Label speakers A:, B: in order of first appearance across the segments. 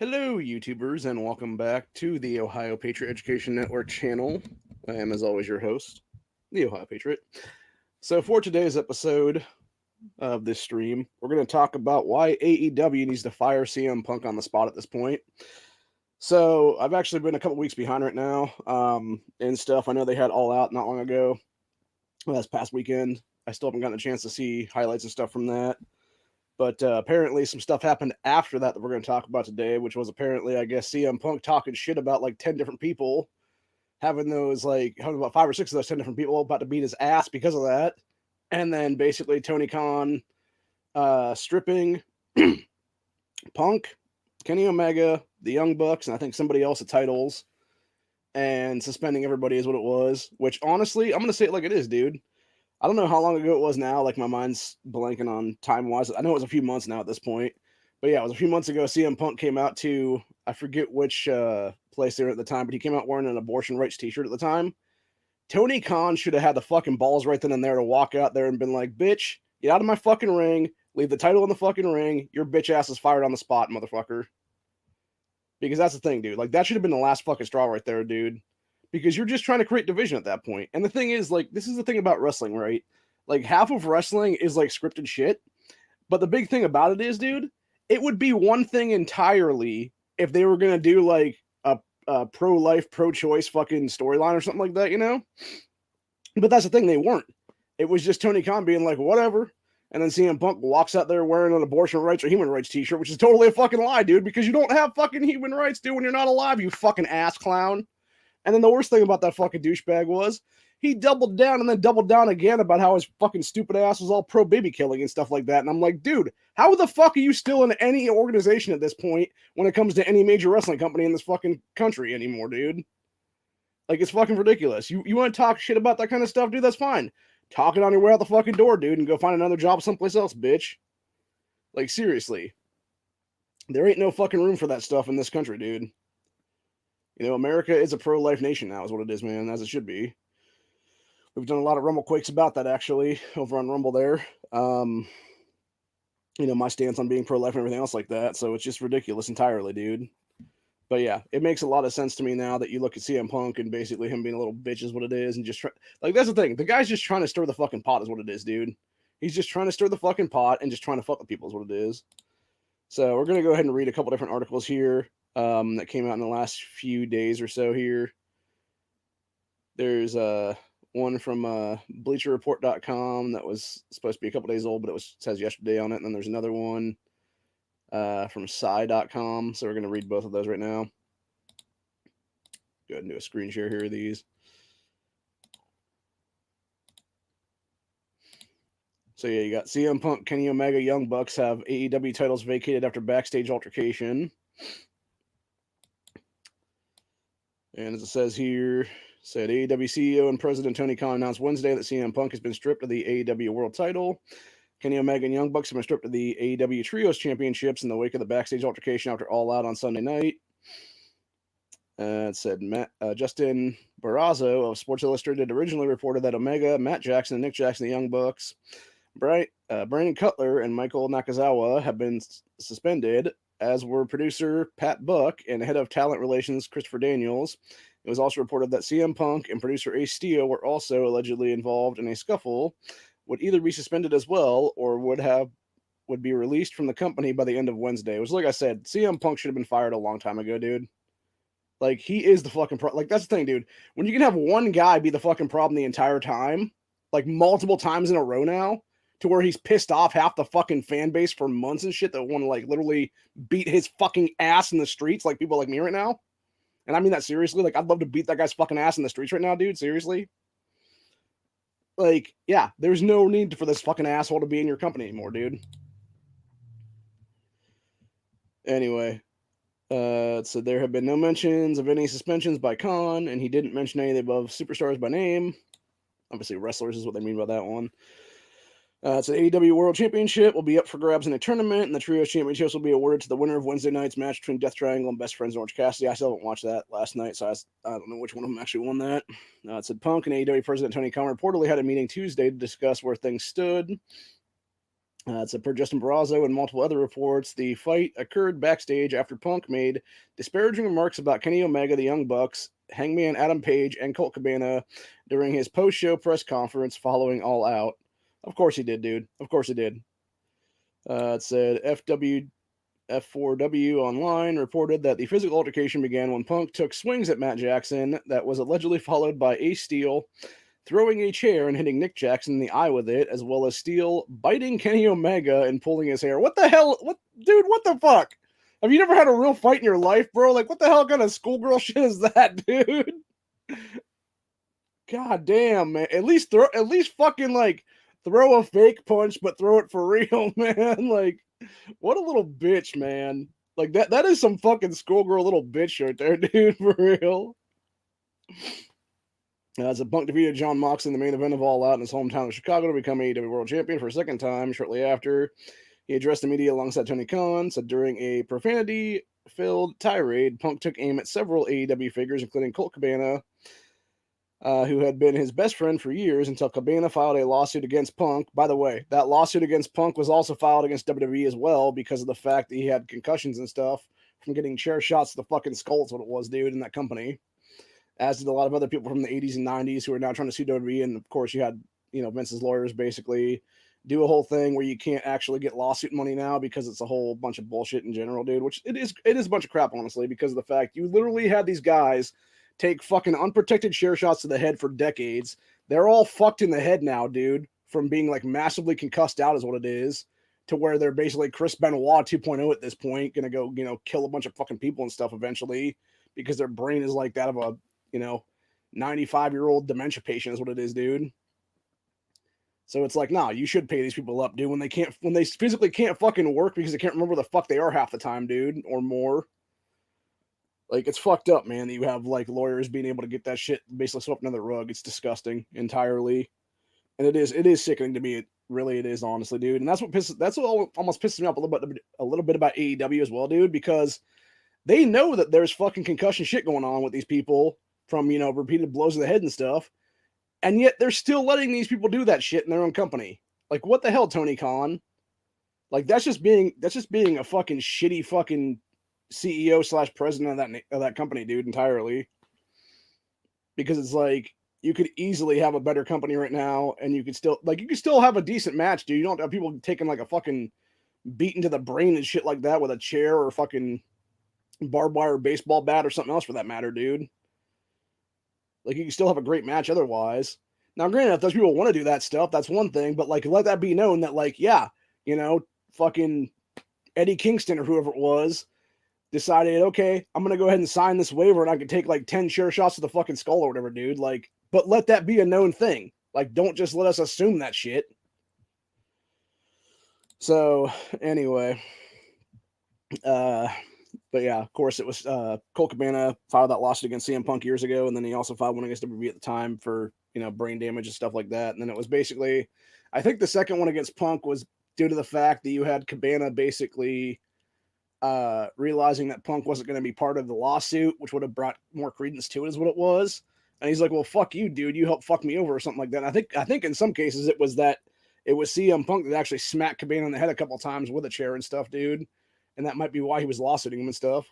A: Hello, YouTubers, and welcome back to the Ohio Patriot Education Network channel. I am, as always, your host, the Ohio Patriot. So, for today's episode of this stream, we're going to talk about why AEW needs to fire CM Punk on the spot at this point. So, I've actually been a couple weeks behind right now and stuff. I know they had All Out not long ago, last past weekend. I still haven't gotten a chance to see highlights and stuff from that. But apparently, some stuff happened after that we're going to talk about today, which was apparently, I guess, CM Punk talking shit about like 10 different people, having about 5 or 6 of those 10 different people about to beat his ass because of that. And then basically Tony Khan stripping Punk, Kenny Omega, the Young Bucks, and I think somebody else the titles, and suspending everybody is what it was. Which honestly, I'm going to say it like it is, dude. I don't know how long ago it was now. Like, my mind's blanking on time wise. I know it was a few months now at this point. But yeah, it was a few months ago. CM Punk came out to, I forget which place they were at the time, but he came out wearing an abortion rights t shirt at the time. Tony Khan should have had the fucking balls right then and there to walk out there and been like, bitch, get out of my fucking ring. Leave the title in the fucking ring. Your bitch ass is fired on the spot, motherfucker. Because that's the thing, dude. Like, that should have been the last fucking straw right there, dude. Because you're just trying to create division at that point. And the thing is, like, this is the thing about wrestling, right? Like, half of wrestling is like scripted shit. But the big thing about it is, dude, it would be one thing entirely if they were gonna do like a pro-life, pro-choice fucking storyline or something like that, you know? But that's the thing, they weren't. It was just Tony Khan being like, whatever. And then CM Punk walks out there wearing an abortion rights or human rights t-shirt, which is totally a fucking lie, dude, because you don't have fucking human rights, dude, when you're not alive, you fucking ass clown. And then the worst thing about that fucking douchebag was he doubled down and then doubled down again about how his fucking stupid ass was all pro baby killing and stuff like that. And I'm like, dude, how the fuck are you still in any organization at this point when it comes to any major wrestling company in this fucking country anymore, dude? Like, it's fucking ridiculous. You want to talk shit about that kind of stuff, dude? That's fine. Talk it on your way out the fucking door, dude, and go find another job someplace else, bitch. Like, seriously. There ain't no fucking room for that stuff in this country, dude. You know, America is a pro-life nation now, is what it is, man, as it should be. We've done a lot of Rumble Quakes about that, actually, over on Rumble there. You know, my stance on being pro-life and everything else like that, so it's just ridiculous entirely, dude. But yeah, it makes a lot of sense to me now that you look at CM Punk and basically him being a little bitch is what it is, and just like, that's the thing. The guy's just trying to stir the fucking pot is what it is, dude. He's just trying to stir the fucking pot and just trying to fuck with people is what it is. So we're going to go ahead and read a couple different articles here that came out in the last few days or so here. There's one from BleacherReport.com that was supposed to be a couple days old, but it says yesterday on it. And then there's another one from Psy.com. So we're going to read both of those right now. Go ahead and do a screen share here of these. So yeah, you got CM Punk, Kenny Omega, Young Bucks have AEW titles vacated after backstage altercation. And as it says here, said AEW CEO and President Tony Khan announced Wednesday that CM Punk has been stripped of the AEW World Title. Kenny Omega and Young Bucks have been stripped of the AEW Trios Championships in the wake of the backstage altercation after All Out on Sunday night. It said Justin Barrazo of Sports Illustrated originally reported that Omega, Matt Jackson, and Nick Jackson, the Young Bucks, Brandon Cutler, and Michael Nakazawa have been suspended, as were producer Pat Buck and head of talent relations Christopher Daniels. It was also reported that CM Punk and producer Ace Steel were also allegedly involved in a scuffle, would either be suspended as well or would be released from the company by the end of Wednesday. Which, like I said, CM Punk should have been fired a long time ago, dude. Like, he is the fucking like, that's the thing, dude. When you can have one guy be the fucking problem the entire time, like multiple times in a row now, to where he's pissed off half the fucking fan base for months and shit that want to like literally beat his fucking ass in the streets, like people like me right now. And I mean that seriously. Like, I'd love to beat that guy's fucking ass in the streets right now, dude. Seriously. Like, yeah, there's no need for this fucking asshole to be in your company anymore, dude. Anyway, so there have been no mentions of any suspensions by Khan, and he didn't mention any of the above superstars by name. Obviously, wrestlers is what they mean by that one. It's an AEW World Championship will be up for grabs in a tournament, and the Trios Championships will be awarded to the winner of Wednesday night's match between Death Triangle and Best Friends Orange Cassidy. I still haven't watched that last night, so I don't know which one of them actually won that. It said Punk and AEW President Tony Khan reportedly had a meeting Tuesday to discuss where things stood. It's per Justin Barrazo and multiple other reports. The fight occurred backstage after Punk made disparaging remarks about Kenny Omega, the Young Bucks, Hangman Adam Page, and Colt Cabana during his post-show press conference following All Out. Of course he did, dude. Of course he did. It said F4W Online reported that the physical altercation began when Punk took swings at Matt Jackson that was allegedly followed by Ace Steel throwing a chair and hitting Nick Jackson in the eye with it, as well as Steel biting Kenny Omega and pulling his hair. What the hell? What, dude, what the fuck? Have you never had a real fight in your life, bro? Like, what the hell kind of schoolgirl shit is that, dude? God damn, man. At least fucking, like, throw a fake punch, but throw it for real, man. Like, what a little bitch, man. Like, that is some fucking schoolgirl little bitch right there, dude, for real. As a Punk defeated John Moxley in the main event of All Out in his hometown of Chicago to become AEW World Champion for a second time. Shortly after, he addressed the media alongside Tony Khan, said during a profanity-filled tirade, Punk took aim at several AEW figures, including Colt Cabana, who had been his best friend for years until Cabana filed a lawsuit against Punk. By the way, that lawsuit against Punk was also filed against WWE as well because of the fact that he had concussions and stuff from getting chair shots to the fucking skull. That's what it was, dude, in that company. As did a lot of other people from the 80s and 90s who are now trying to sue WWE. And of course, you had, Vince's lawyers basically do a whole thing where you can't actually get lawsuit money now because it's a whole bunch of bullshit in general, dude, which it is a bunch of crap, honestly, because of the fact you literally had these guys take fucking unprotected chair shots to the head for decades. They're all fucked in the head now, dude, from being like massively concussed out is what it is, to where they're basically Chris Benoit 2.0 at this point, gonna go, kill a bunch of fucking people and stuff eventually because their brain is like that of a 95-year-old dementia patient is what it is, dude. So it's like, nah, you should pay these people up, dude, when they physically can't fucking work because they can't remember where the fuck they are half the time, dude, or more. Like, it's fucked up, man, that you have, like, lawyers being able to get that shit basically swept under the rug. It's disgusting entirely. And it is sickening to me. It really is, honestly, dude. And that's what almost pisses me off a little bit about AEW as well, dude, because they know that there's fucking concussion shit going on with these people from, repeated blows to the head and stuff. And yet they're still letting these people do that shit in their own company. Like, what the hell, Tony Khan? Like, that's just being a fucking shitty fucking CEO / president of that company, dude, entirely. Because it's like, you could easily have a better company right now, and you could still have a decent match, dude. You don't have people taking like a fucking beat into the brain and shit like that with a chair or fucking barbed wire baseball bat or something else for that matter, dude. Like, you can still have a great match otherwise. Now, granted, if those people want to do that stuff, that's one thing, but, like, let that be known that, like, yeah, fucking Eddie Kingston or whoever it was decided, okay, I'm going to go ahead and sign this waiver and I can take, like, 10 chair shots to the fucking skull or whatever, dude. Like, but let that be a known thing. Like, don't just let us assume that shit. So, anyway, but yeah, of course, it was Colt Cabana filed that lawsuit against CM Punk years ago, and then he also filed one against WWE at the time for brain damage and stuff like that. And then it was basically, I think the second one against Punk was due to the fact that you had Cabana basically realizing that Punk wasn't going to be part of the lawsuit, which would have brought more credence to it, is what it was. And he's like, "Well, fuck you, dude. You helped fuck me over," or something like that. And I think in some cases it was CM Punk that actually smacked Cabana in the head a couple times with a chair and stuff, dude. And that might be why he was lawsuiting him and stuff.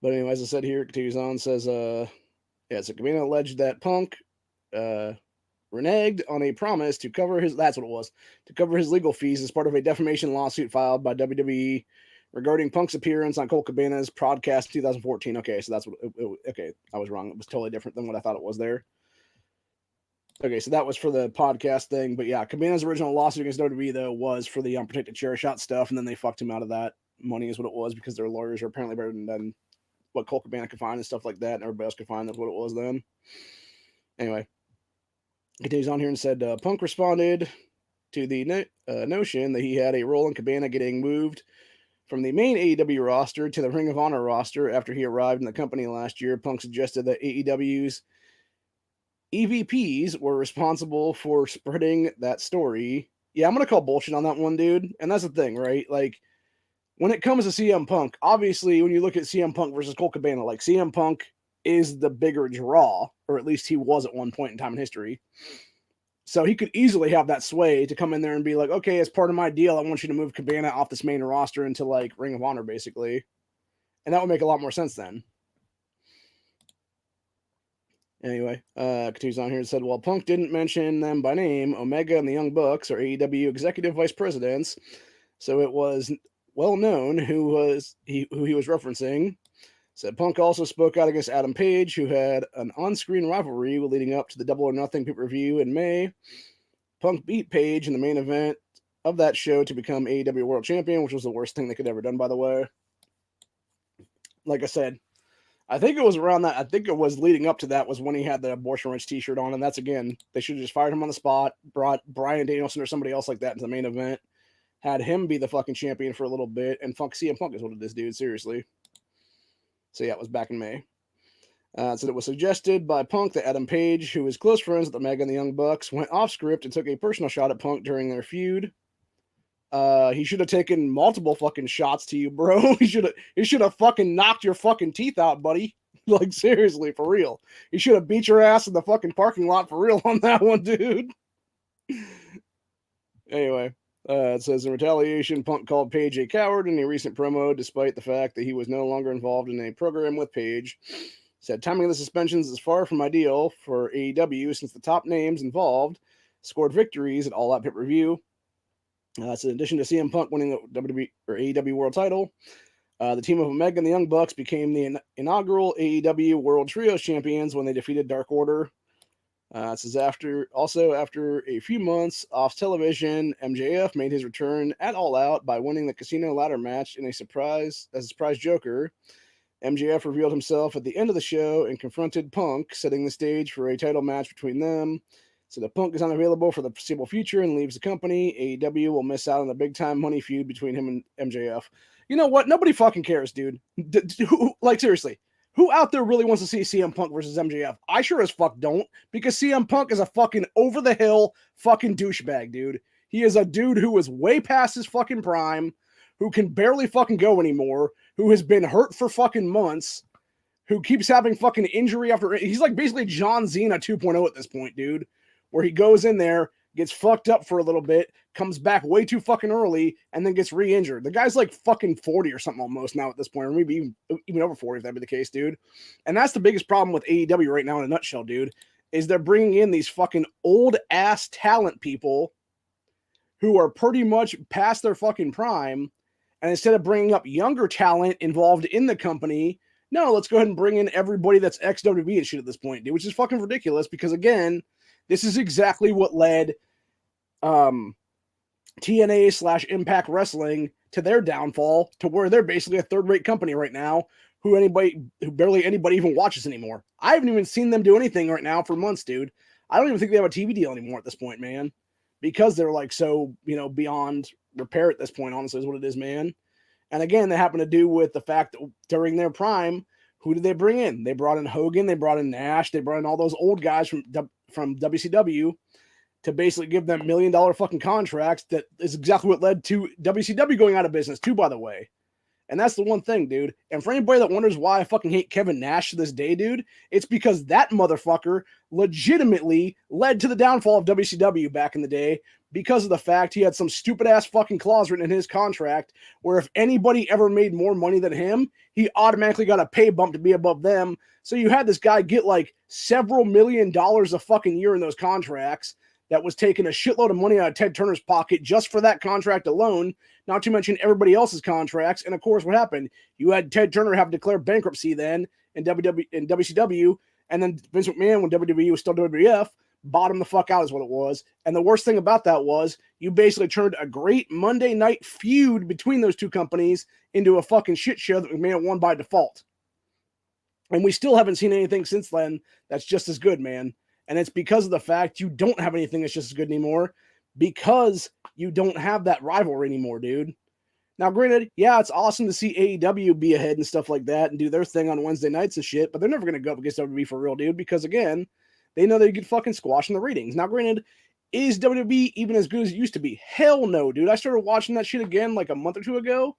A: But anyway, as I said here, it continues on, says, so Cabana alleged that Punk reneged on a promise to cover his legal fees as part of a defamation lawsuit filed by WWE regarding Punk's appearance on Colt Cabana's podcast in 2014. Okay, so that's okay, I was wrong. It was totally different than what I thought it was there. Okay, so that was for the podcast thing, but yeah, Cabana's original lawsuit against WWE, though, was for the unprotected chair shot stuff, and then they fucked him out of that money is what it was, because their lawyers are apparently better than what Colt Cabana could find and stuff like that, and everybody else could find. That's what it was then. Anyway, continues on here and said, Punk responded to the notion that he had a role in Cabana getting moved from the main AEW roster to the Ring of Honor roster after he arrived in the company last year. Punk suggested that AEW's EVPs were responsible for spreading that story. Yeah, I'm going to call bullshit on that one, dude. And that's the thing, right? Like, when it comes to CM Punk, obviously, when you look at CM Punk versus Colt Cabana, like, CM Punk is the bigger draw, or at least he was at one point in time in history. So he could easily have that sway to come in there and be like, okay, as part of my deal, I want you to move Cabana off this main roster into like Ring of Honor, basically. And that would make a lot more sense then. Anyway, continues on here and said, while Punk didn't mention them by name, Omega and the Young Bucks are AEW executive vice presidents, so it was well known who he was referencing. Said Punk also spoke out against Adam Page, who had an on-screen rivalry leading up to the Double or Nothing pay-per-view in May. Punk beat Page in the main event of that show to become AEW World Champion, which was the worst thing they could ever done, by the way. Like I said, I think it was around that. I think it was leading up to that was when he had the abortion rights t-shirt on. And that's, again, they should have just fired him on the spot, brought Bryan Danielson or somebody else like that into the main event, had him be the fucking champion for a little bit, and CM Punk is what it is, dude. Seriously. So, yeah, it was back in May. So it was suggested by Punk that Adam Page, who was close friends with Omega and the Young Bucks, went off script and took a personal shot at Punk during their feud. He should have taken multiple fucking shots to you, bro. He should have fucking knocked your fucking teeth out, buddy. Like, seriously, for real. He should have beat your ass in the fucking parking lot for real on that one, dude. Anyway, it says in retaliation, Punk called Page a coward in a recent promo, despite the fact that he was no longer involved in a program with Page. Said timing of the suspensions is far from ideal for AEW since the top names involved scored victories at All Out pay-per-view. So in addition to CM Punk winning the WWE or AEW World Title, the team of Omega and the Young Bucks became the inaugural AEW World Trios champions when they defeated Dark Order. This is after a few months off television, MJF made his return at All Out by winning the Casino Ladder match as a surprise Joker. MJF revealed himself at the end of the show and confronted Punk, setting the stage for a title match between them. So the Punk is unavailable for the foreseeable future and leaves the company. AEW will miss out on the big-time money feud between him and MJF. You know what? Nobody fucking cares, dude. Like, seriously. Who out there really wants to see CM Punk versus MJF? I sure as fuck don't, because CM Punk is a fucking over-the-hill fucking douchebag, dude. He is a dude who is way past his fucking prime, who can barely fucking go anymore, who has been hurt for fucking months, who keeps having fucking injury after... He's like basically John Cena 2.0 at this point, dude, where he goes in there, gets fucked up for a little bit, comes back way too fucking early, and then gets re-injured. The guy's like fucking 40 or something almost now at this point, or maybe even over 40 if that'd be the case, dude. And that's the biggest problem with AEW right now in a nutshell, dude, is they're bringing in these fucking old-ass talent people who are pretty much past their fucking prime, and instead of bringing up younger talent involved in the company, no, let's go ahead and bring in everybody that's ex-WWE and shit at this point, dude, which is fucking ridiculous because, again, this is exactly what led TNA/Impact Wrestling to their downfall, to where they're basically a third-rate company right now who barely anybody even watches anymore. I haven't even seen them do anything right now for months, dude. I don't even think they have a TV deal anymore at this point, man, because they're like so, beyond repair at this point, honestly, is what it is, man. And again, they happen to do with the fact that during their prime, who did they bring in? They brought in Hogan, they brought in Nash, they brought in all those old guys from WCW to basically give them $1 million fucking contracts. That is exactly what led to WCW going out of business too, by the way. And that's the one thing, dude. And for anybody that wonders why I fucking hate Kevin Nash to this day, dude, it's because that motherfucker legitimately led to the downfall of WCW back in the day because of the fact he had some stupid ass fucking clause written in his contract where if anybody ever made more money than him, he automatically got a pay bump to be above them. So you had this guy get like several $1 million a fucking year in those contracts. That was taking a shitload of money out of Ted Turner's pocket just for that contract alone, not to mention everybody else's contracts. And of course, what happened? You had Ted Turner have declared bankruptcy then in WCW, and then Vince McMahon, when WWE was still WWF, bought him the fuck out is what it was. And the worst thing about that was you basically turned a great Monday night feud between those two companies into a fucking shit show that McMahon won by default. And we still haven't seen anything since then that's just as good, man. And it's because of the fact you don't have anything that's just as good anymore because you don't have that rivalry anymore, dude. Now, granted, yeah, it's awesome to see AEW be ahead and stuff like that and do their thing on Wednesday nights and shit, but they're never going to go up against WWE for real, dude, because, again, they know they get fucking squashed in the ratings. Now, granted, is WWE even as good as it used to be? Hell no, dude. I started watching that shit again like a month or two ago,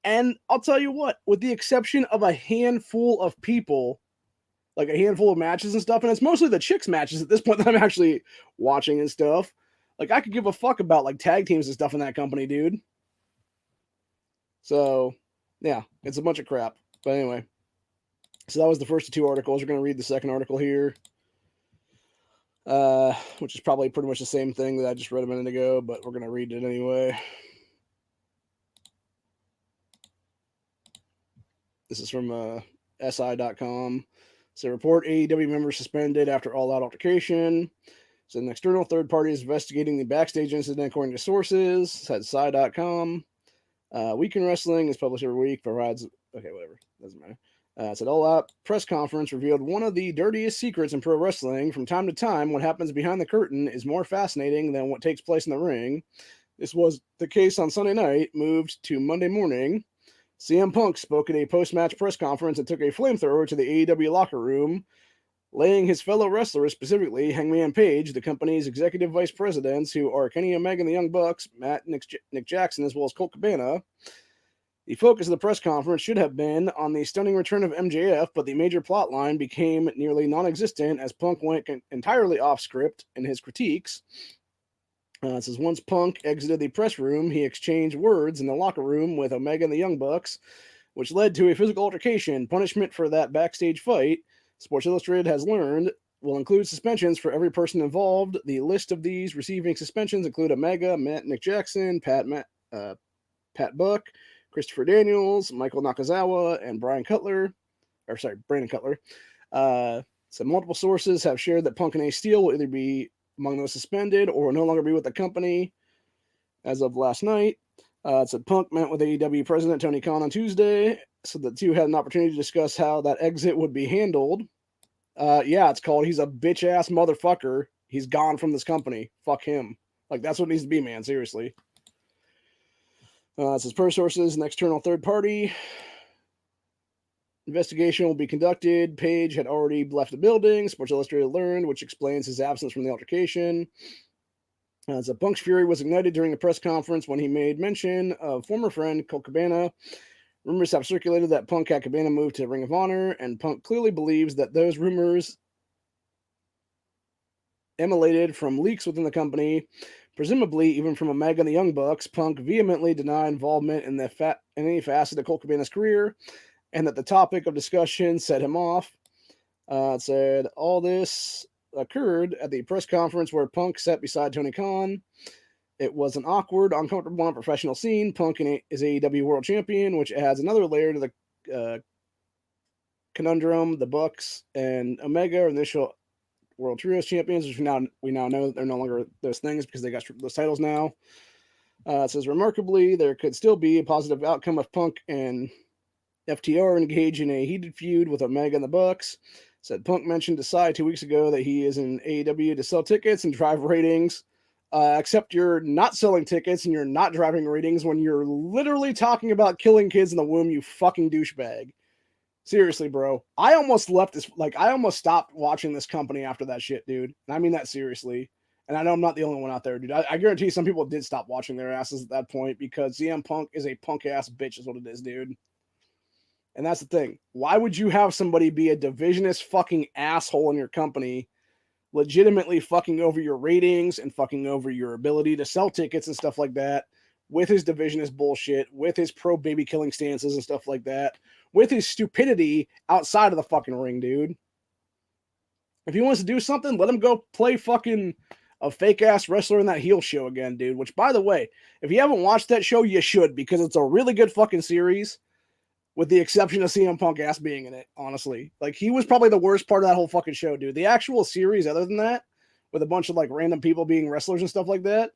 A: and I'll tell you what, with the exception of a handful of people like a handful of matches and stuff, and it's mostly the chicks matches at this point that I'm actually watching and stuff. Like, I could give a fuck about like tag teams and stuff in that company, dude. So, yeah, it's a bunch of crap. But anyway, so that was the first of two articles. We're going to read the second article here, which is probably pretty much the same thing that I just read a minute ago, but we're going to read it anyway. This is from SI.com. So, report AEW members suspended after all-out altercation. So, an external third party is investigating the backstage incident according to sources. Said SI.com. Week in Wrestling is published every week. Provides okay, whatever, doesn't matter. It's an all-out press conference revealed one of the dirtiest secrets in pro wrestling. From time to time, what happens behind the curtain is more fascinating than what takes place in the ring. This was the case on Sunday night, moved to Monday morning. CM Punk spoke at a post-match press conference and took a flamethrower to the AEW locker room, laying his fellow wrestlers, specifically Hangman Page, the company's executive vice presidents, who are Kenny Omega and the Young Bucks, Matt and Nick Jackson, as well as Colt Cabana. The focus of the press conference should have been on the stunning return of MJF, but the major plot line became nearly non-existent as Punk went entirely off script in his critiques. It says, once Punk exited the press room, he exchanged words in the locker room with Omega and the Young Bucks, which led to a physical altercation. Punishment for that backstage fight, Sports Illustrated has learned, will include suspensions for every person involved. The list of these receiving suspensions include Omega, Matt, Nick Jackson, Pat Buck, Christopher Daniels, Michael Nakazawa, and Brandon Cutler. So multiple sources have shared that Punk and Ace Steel will either be among those suspended or will no longer be with the company as of last night. It said Punk met with AEW President Tony Khan on Tuesday, so the two had an opportunity to discuss how that exit would be handled. Yeah, it's called he's a bitch-ass motherfucker. He's gone from this company. Fuck him. Like, that's what it needs to be, man. Seriously. It says per sources, an external third party investigation will be conducted. Page had already left the building, Sports Illustrated learned, which explains his absence from the altercation. So Punk's fury was ignited during the press conference when he made mention of former friend Colt Cabana. Rumors have circulated that Punk had Cabana moved to Ring of Honor, and Punk clearly believes that those rumors emanated from leaks within the company, presumably even from Omega and the Young Bucks. Punk vehemently denied involvement in any facet of Colt Cabana's career, and that the topic of discussion set him off. It said all this occurred at the press conference where Punk sat beside Tony Khan. It was an awkward, uncomfortable, and professional scene. Punk is AEW World Champion, which adds another layer to the conundrum. The Bucks and Omega are initial World Trios champions, which we now know that they're no longer those things because they got those titles now. It says, remarkably, there could still be a positive outcome if Punk and FTR engage in a heated feud with Omega and the Bucks. Said Punk mentioned to Sai 2 weeks ago that he is in AEW to sell tickets and drive ratings. Except you're not selling tickets and you're not driving ratings when you're literally talking about killing kids in the womb, you fucking douchebag. Seriously, bro. I almost left this, I almost stopped watching this company after that shit, dude. And I mean that seriously. And I know I'm not the only one out there, dude. I guarantee some people did stop watching their asses at that point because CM Punk is a punk-ass bitch is what it is, dude. And that's the thing. Why would you have somebody be a divisionist fucking asshole in your company, legitimately fucking over your ratings and fucking over your ability to sell tickets and stuff like that, with his divisionist bullshit, with his pro baby killing stances and stuff like that, with his stupidity outside of the fucking ring, dude? If he wants to do something, let him go play fucking a fake ass wrestler in that heel show again, dude. Which, by the way, if you haven't watched that show, you should, because it's a really good fucking series. With the exception of CM Punk ass being in it, honestly. Like, he was probably the worst part of that whole fucking show, dude. The actual series, other than that, with a bunch of, random people being wrestlers and stuff like that,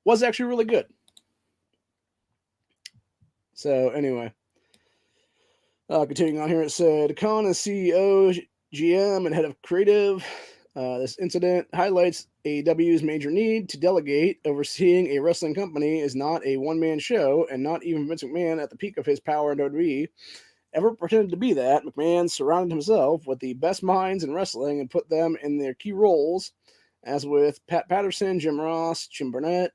A: was actually really good. So, anyway. Continuing on here, it said, Khan is CEO, GM, and head of creative. This incident highlights AEW's major need to delegate. Overseeing a wrestling company is not a one-man show, and not even Vince McMahon at the peak of his power in WWE ever pretended to be that. McMahon surrounded himself with the best minds in wrestling and put them in their key roles, as with Pat Patterson, Jim Ross, Jim Burnett,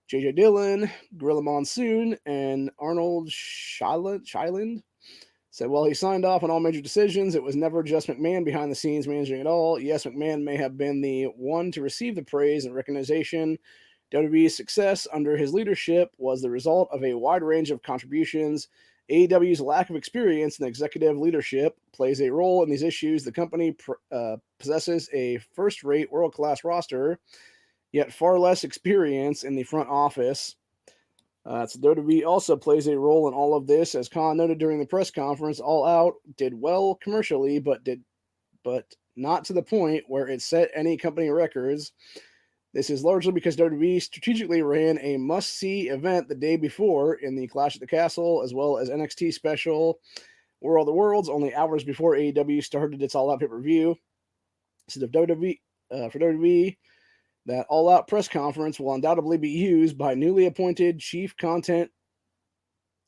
A: J.J. Dillon, Gorilla Monsoon, and Arnold Shiland. Said, while he signed off on all major decisions, it was never just McMahon behind the scenes managing it all. Yes, McMahon may have been the one to receive the praise and recognition. WWE's success under his leadership was the result of a wide range of contributions. AEW's lack of experience in executive leadership plays a role in these issues. The company possesses a first-rate, world-class roster, yet far less experience in the front office. So WWE also plays a role in all of this, as Khan noted during the press conference. All Out did well commercially, but not to the point where it set any company records. This is largely because WWE strategically ran a must-see event the day before in the Clash at the Castle, as well as NXT special War of the Worlds, only hours before AEW started its All Out pay-per-view. So for WWE, that all-out press conference will undoubtedly be used by newly appointed Chief Content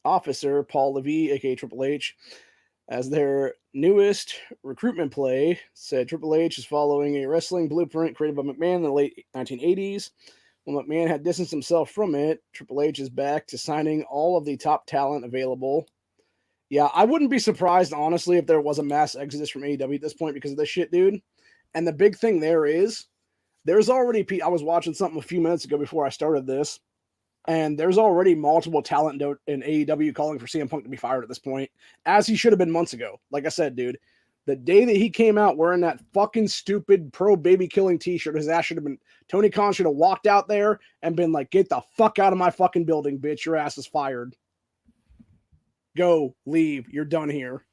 A: Officer Paul Levy, aka Triple H, as their newest recruitment play. Said Triple H is following a wrestling blueprint created by McMahon in the late 1980s. When McMahon had distanced himself from it, Triple H is back to signing all of the top talent available. Yeah, I wouldn't be surprised, honestly, if there was a mass exodus from AEW at this point because of this shit, dude. And the big thing there is, there's already, I was watching something a few minutes ago before I started this, and there's already multiple talent in AEW calling for CM Punk to be fired at this point, as he should have been months ago. Like I said, dude, the day that he came out wearing that fucking stupid pro baby killing t-shirt, his ass should have been, Tony Khan should have walked out there and been like, get the fuck out of my fucking building, bitch. Your ass is fired. Go, leave. You're done here.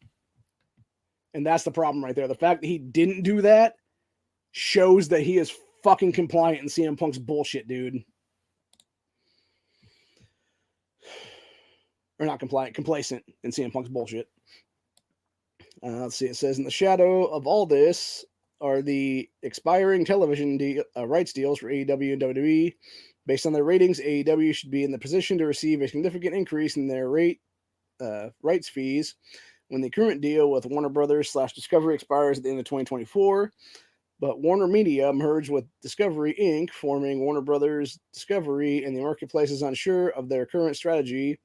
A: And that's the problem right there. The fact that he didn't do that shows that he is fucking compliant in CM Punk's bullshit, dude. Or not compliant, complacent in CM Punk's bullshit. Let's see. It says, in the shadow of all this are the expiring television rights deals for AEW and WWE. Based on their ratings, AEW should be in the position to receive a significant increase in their rights fees when the current deal with Warner Brothers / Discovery expires at the end of 2024. But Warner Media merged with Discovery Inc., forming Warner Brothers Discovery, and the marketplace is unsure of their current strategy,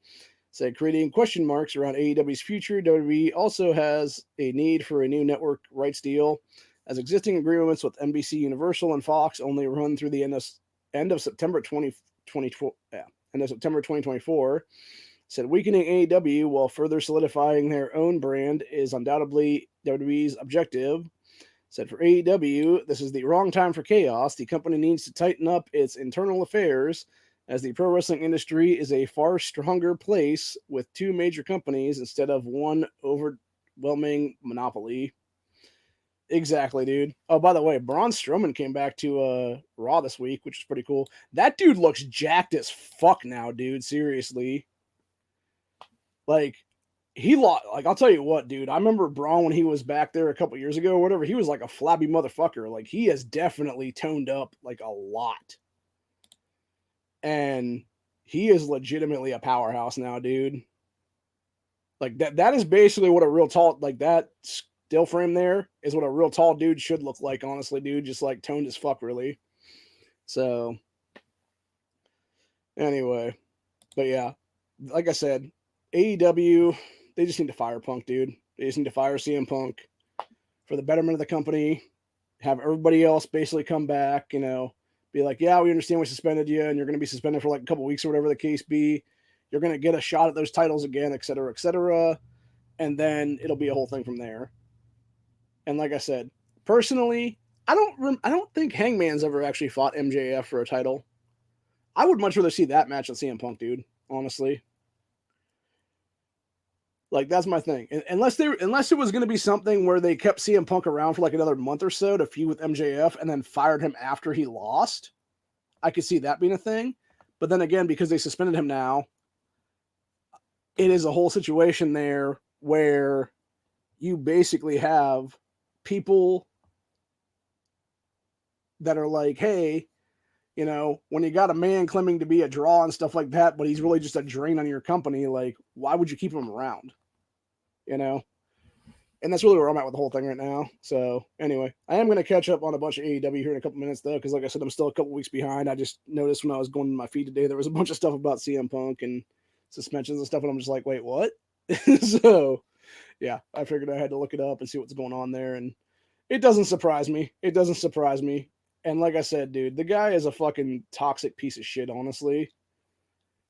A: said, creating question marks around AEW's future. WWE also has a need for a new network rights deal, as existing agreements with NBC Universal and Fox only run through the end of September 2024. Said, weakening AEW while further solidifying their own brand is undoubtedly WWE's objective. Said, for AEW, this is the wrong time for chaos. The company needs to tighten up its internal affairs, as the pro wrestling industry is a far stronger place with two major companies instead of one overwhelming monopoly. Exactly, dude. Oh, by the way, Braun Strowman came back to Raw this week, which is pretty cool. That dude looks jacked as fuck now, dude. Seriously. Like, I'll tell you what, dude. I remember Braun when he was back there a couple years ago or whatever. He was like a flabby motherfucker. Like, he has definitely toned up like a lot. And he is legitimately a powerhouse now, dude. Like, that is basically what a real tall, like, that still frame there is what a real tall dude should look like, honestly, dude. Just like toned as fuck, really. So, anyway. But yeah, like I said, AEW, they just need to fire Punk, dude. They just need to fire CM Punk for the betterment of the company. Have everybody else basically come back, be like, yeah, we understand we suspended you, and you're going to be suspended for like a couple weeks or whatever the case be. You're going to get a shot at those titles again, et cetera, and then it'll be a whole thing from there. And like I said, personally, I don't think Hangman's ever actually fought MJF for a title. I would much rather see that match than CM Punk, dude. Honestly. Like, that's my thing. Unless it was going to be something where they kept CM Punk around for like another month or so to feud with MJF and then fired him after he lost, I could see that being a thing. But then again, because they suspended him now, it is a whole situation there where you basically have people that are like, hey, when you got a man claiming to be a draw and stuff like that, but he's really just a drain on your company, like, why would you keep him around? And that's really where I'm at with the whole thing right now. So anyway, I am going to catch up on a bunch of AEW here in a couple minutes though, because like I said, I'm still a couple weeks behind. I just noticed when I was going to my feed today, there was a bunch of stuff about CM Punk and suspensions and stuff, and I'm just like, wait, what? So yeah, I figured I had to look it up and see what's going on there, and it doesn't surprise me. It doesn't surprise me. And like I said, dude, the guy is a fucking toxic piece of shit, honestly.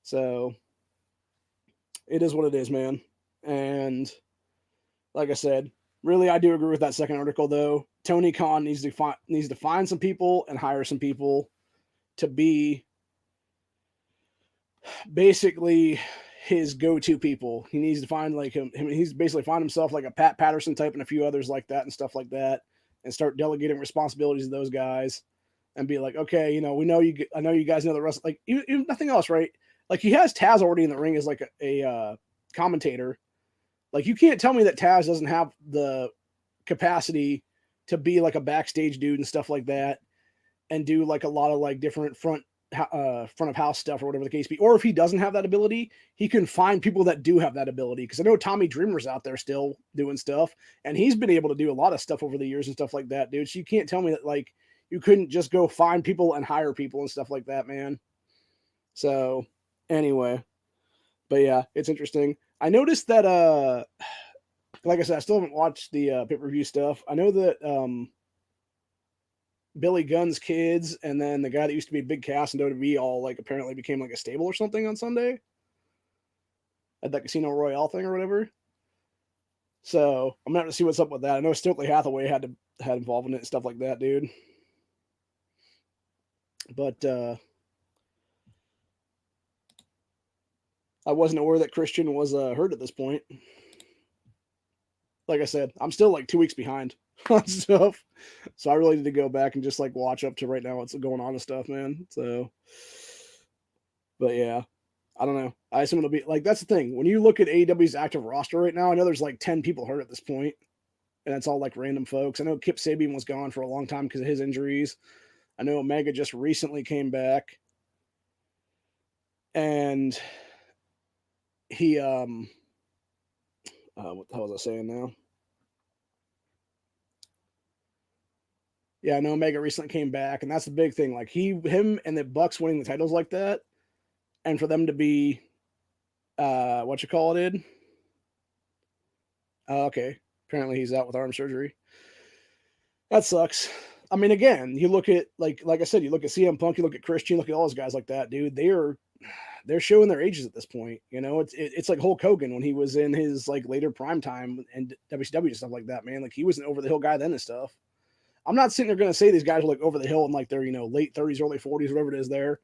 A: So it is what it is, man. And like I said, really, I do agree with that second article, though. Tony Khan needs to find some people and hire some people to be basically his go-to people. He needs to find like him. He's basically find himself like a Pat Patterson type and a few others like that and stuff like that, and start delegating responsibilities to those guys, and be like, okay, we know you. I know you guys know the rest. Like even nothing else, right? Like he has Taz already in the ring as like a commentator. Like you can't tell me that Taz doesn't have the capacity to be like a backstage dude and stuff like that, and do like a lot of like different front of house stuff or whatever the case be. Or if he doesn't have that ability, he can find people that do have that ability. Because I know Tommy Dreamer's out there still doing stuff, and he's been able to do a lot of stuff over the years and stuff like that, dude. So you can't tell me that like you couldn't just go find people and hire people and stuff like that, man. So anyway, but yeah, it's interesting. I noticed that like I said, I still haven't watched the pay-per-view stuff. I know that Billy Gunn's kids and then the guy that used to be Big Cass and WWE all like apparently became like a stable or something on Sunday at that Casino Royale thing or whatever. So I'm gonna have to see what's up with that. I know Stokely Hathaway had involvement in it and stuff like that, dude. But I wasn't aware that Christian was hurt at this point. Like I said, I'm still like 2 weeks behind on stuff. So I really need to go back and just like watch up to right now what's going on and stuff, man. So, but yeah, I don't know. I assume it'll be like, that's the thing. When you look at AEW's active roster right now, I know there's like 10 people hurt at this point, and it's all like random folks. I know Kip Sabian was gone for a long time because of his injuries. I know Omega just recently came back, and he, what the hell was I saying now? Yeah, I know Omega recently came back, and that's the big thing. Like him and the Bucks winning the titles like that, and for them to be, what you call it? Okay, apparently he's out with arm surgery. That sucks. I mean, again, you look at like I said, you look at CM Punk, you look at Christian, look at all those guys like that, dude. They're showing their ages at this point. It's like Hulk Hogan when he was in his like later prime time and WCW and stuff like that, man. Like he was an over the hill guy then and stuff. I'm not sitting there going to say these guys are like over the hill and like they're, late 30s, early 40s, whatever it is there.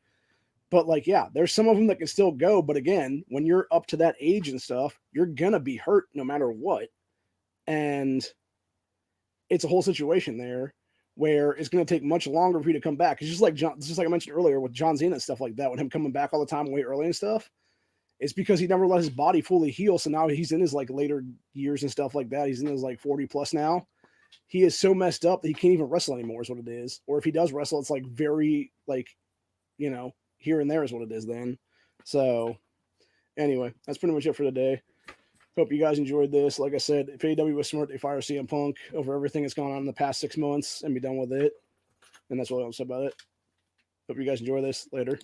A: But like, yeah, there's some of them that can still go. But again, when you're up to that age and stuff, you're going to be hurt no matter what. And it's a whole situation there where it's going to take much longer for you to come back. It's just like I mentioned earlier with John Cena and stuff like that, with him coming back all the time way early and stuff. It's because he never let his body fully heal. So now he's in his like later years and stuff like that. He's in his like 40 plus now. He is so messed up that he can't even wrestle anymore is what it is. Or if he does wrestle, it's like very like, here and there is what it is then. So anyway, that's pretty much it for today. Hope you guys enjoyed this. Like I said, if AEW was smart, they fire CM Punk over everything that's gone on in the past 6 months and be done with it. And that's all I'll say about it. Hope you guys enjoy this. Later.